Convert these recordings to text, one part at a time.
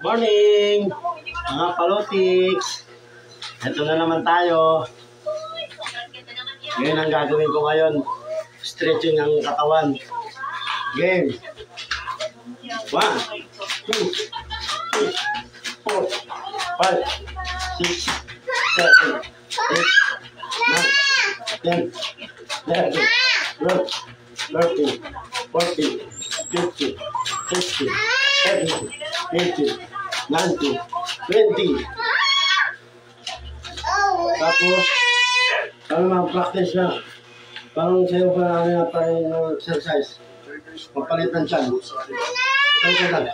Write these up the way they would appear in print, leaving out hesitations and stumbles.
Morning! Mga palotiks! Ito na naman tayo. Ngayon ang gagawin ko ngayon. Stretching ng katawan. Game. 1, 2, 3, 4, 5, 6, 7, 8, 9, 10, 11, 12, 13, 14, 15, 16, 17, 18, 19, 20. Tapos, parang mag-practice na. Parang sa'yo pa na parang exercise. Mapalit ng tiyan. Ito lang.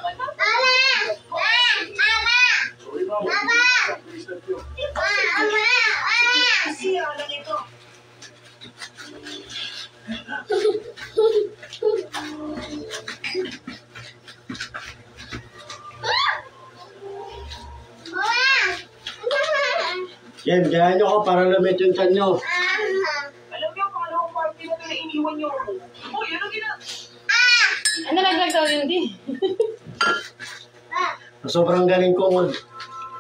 Jem, gayahin nyo ko para lumit yung tiyan nyo. Alam niyo, pangalawang party na na iniwan niyo ako. Oh, yun ang Ano naglag daw yun, di? Sobrang galing kong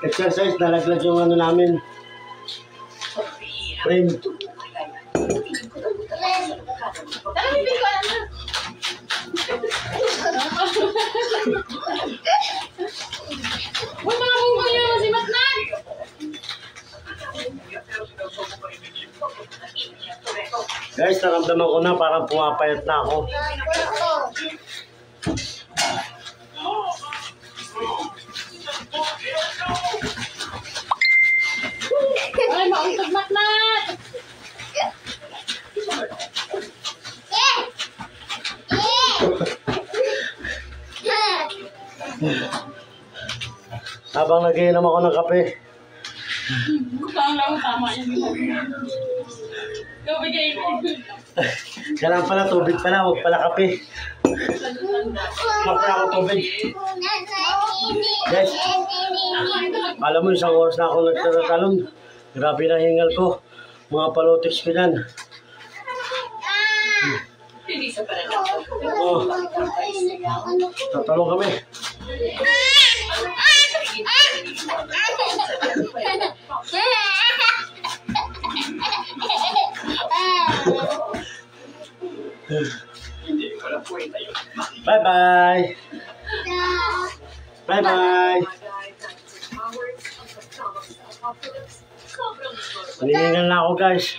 exercise, nalaglag yung ano namin. Frame. Tara, bibig ko alam na. Huwag mga bungko niyo, si Matnan! Guys, naramdaman ko na parang pumapayat na ako. Ay, mauntog Matnan! Habang nagiinom ako ng kape. Saan lang tama yun. Tubig kayo. Kailangan pala tubig pala, huwag pala kape. Huwag pala ako tubig. Guys, alam mo isang oras na ako nagtatalon. Grabe na hingal ko. Mga palotiks ko yan. Oh, tatalon kami. Bye-bye. Bye-bye. Hinihingal na ako, guys.